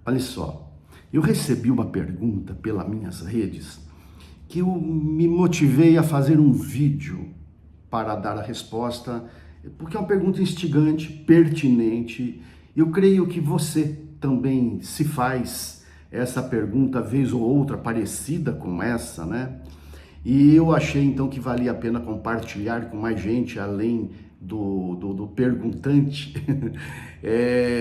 Olha só, eu recebi uma pergunta pelas minhas redes que eu me motivei a fazer um vídeo para dar a resposta, porque é uma pergunta instigante, pertinente. Eu creio que você também se faz essa pergunta vez ou outra parecida com essa, né? E eu achei então que valia a pena compartilhar com mais gente, além do perguntante,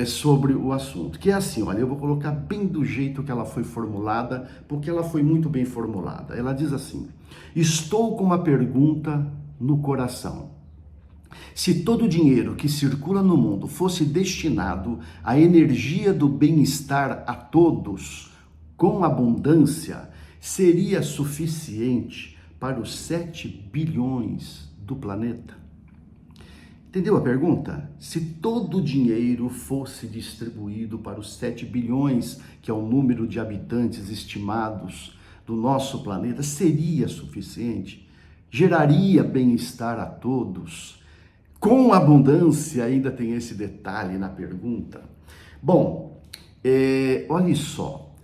sobre o assunto. Que é assim, olha, eu vou colocar bem do jeito que ela foi formulada, porque ela foi muito bem formulada. Ela diz assim: estou com uma pergunta no coração. Se todo o dinheiro que circula no mundo fosse destinado à energia do bem-estar a todos, com abundância, seria suficiente para os 7 bilhões do planeta? Entendeu a pergunta? Se todo o dinheiro fosse distribuído para os 7 bilhões, que é o número de habitantes estimados do nosso planeta, seria suficiente? Geraria bem-estar a todos? Com abundância, ainda tem esse detalhe na pergunta. Bom, olha só,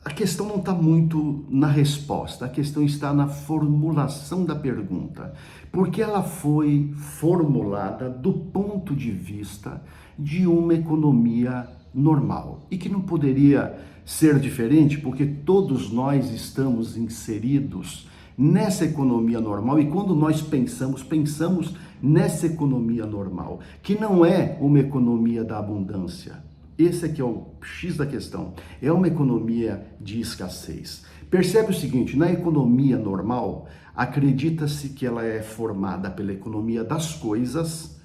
a questão não está muito na resposta, a questão está na formulação da pergunta, porque ela foi formulada do ponto de vista de uma economia normal e que não poderia ser diferente, porque todos nós estamos inseridos nessa economia normal, e quando nós pensamos nessa economia normal, que não é uma economia da abundância. Esse aqui é o X da questão. É uma economia de escassez. Percebe o seguinte, na economia normal, acredita-se que ela é formada pela economia das coisas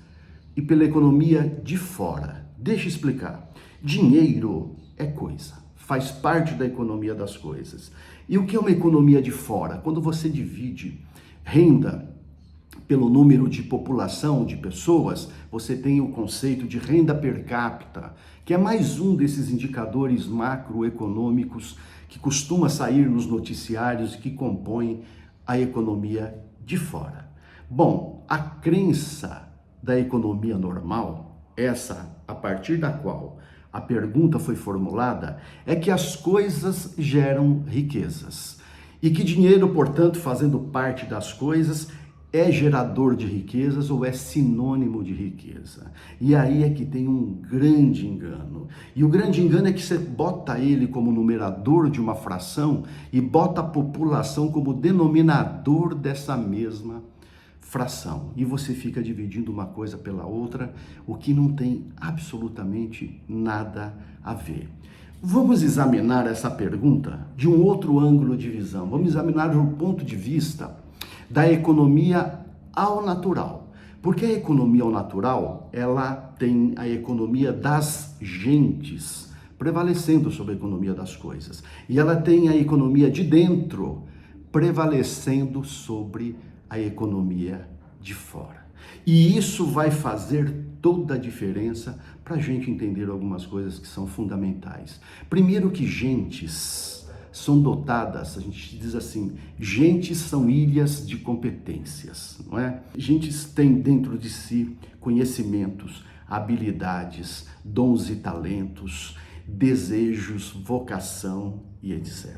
e pela economia de fora. Deixa eu explicar. Dinheiro é coisa, faz parte da economia das coisas. E o que é uma economia de fora? Quando você divide renda pelo número de população, de pessoas, você tem o conceito de renda per capita, que é mais um desses indicadores macroeconômicos que costuma sair nos noticiários e que compõem a economia de fora. Bom, a crença da economia normal, essa a partir da qual a pergunta foi formulada, é que as coisas geram riquezas e que dinheiro, portanto, fazendo parte das coisas, é gerador de riquezas ou é sinônimo de riqueza. E aí é que tem um grande engano. E o grande engano é que você bota ele como numerador de uma fração e bota a população como denominador dessa mesma fração. E você fica dividindo uma coisa pela outra, o que não tem absolutamente nada a ver. Vamos examinar essa pergunta de um outro ângulo de visão. Vamos examinar do ponto de vista da economia ao natural. Porque a economia ao natural, ela tem a economia das gentes prevalecendo sobre a economia das coisas. E ela tem a economia de dentro prevalecendo sobre a economia de fora. E isso vai fazer toda a diferença para a gente entender algumas coisas que são fundamentais. Primeiro que gentes são dotadas, a gente diz assim, gentes são ilhas de competências, não é? Gentes têm dentro de si conhecimentos, habilidades, dons e talentos, desejos, vocação e etc.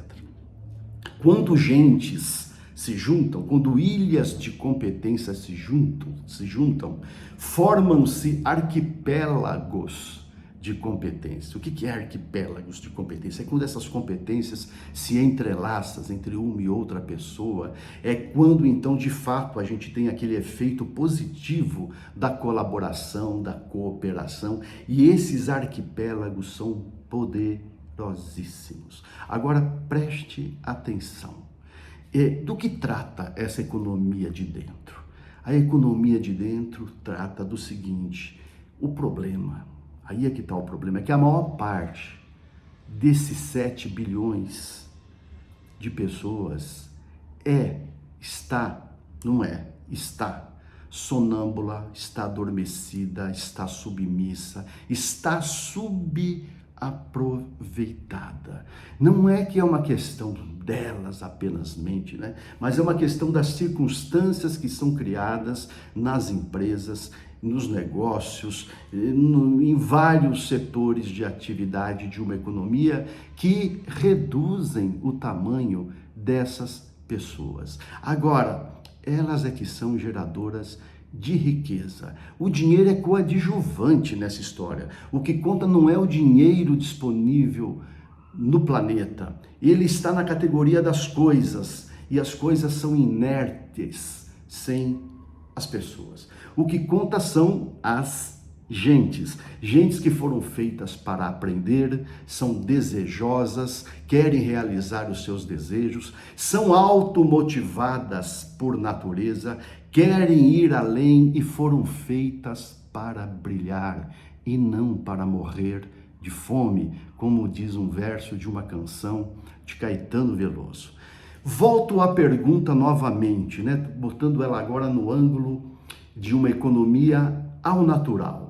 Quando gentes se juntam, quando ilhas de competência se juntam, formam-se arquipélagos de competência. O que é arquipélagos de competência? É quando essas competências se entrelaçam entre uma e outra pessoa, é quando então de fato a gente tem aquele efeito positivo da colaboração, da cooperação, e esses arquipélagos são poderosíssimos. Agora preste atenção. Do que trata essa economia de dentro? A economia de dentro trata do seguinte: o problema, aí é que está o problema, é que a maior parte desses 7 bilhões de pessoas está sonâmbula, está adormecida, está submissa, está aproveitada. Não é que é uma questão delas apenasmente, né? Mas é uma questão das circunstâncias que são criadas nas empresas, nos negócios, em vários setores de atividade de uma economia que reduzem o tamanho dessas pessoas. Agora, elas é que são geradoras de riqueza. O dinheiro é coadjuvante nessa história. O que conta não é o dinheiro disponível no planeta. Ele está na categoria das coisas, e as coisas são inertes sem as pessoas. O que conta são as gentes que foram feitas para aprender, são desejosas, querem realizar os seus desejos, são automotivadas por natureza, querem ir além e foram feitas para brilhar e não para morrer de fome, como diz um verso de uma canção de Caetano Veloso. Volto à pergunta novamente, né? Botando ela agora no ângulo de uma economia ao natural.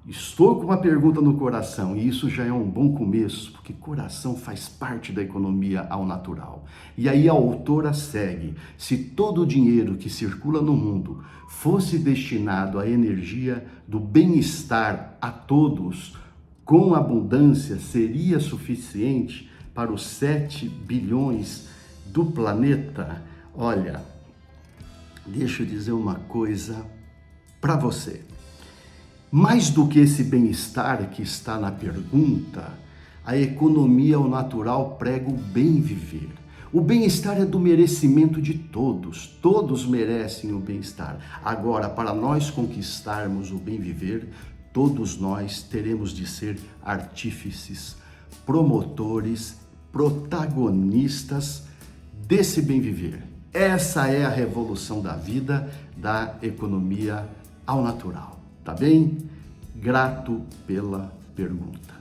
Estou com uma pergunta no coração, e isso já é um bom começo, porque coração faz parte da economia ao natural. E aí a autora segue: se todo o dinheiro que circula no mundo fosse destinado à energia do bem-estar a todos, com abundância, seria suficiente para os 7 bilhões do planeta? Olha, deixa eu dizer uma coisa para você. Mais do que esse bem-estar que está na pergunta, a economia ao natural prega o bem viver. O bem-estar é do merecimento de todos, todos merecem o bem-estar. Agora, para nós conquistarmos o bem viver, todos nós teremos de ser artífices, promotores, protagonistas desse bem viver. Essa é a revolução da vida, da economia ao natural. Tá bem? Grato pela pergunta.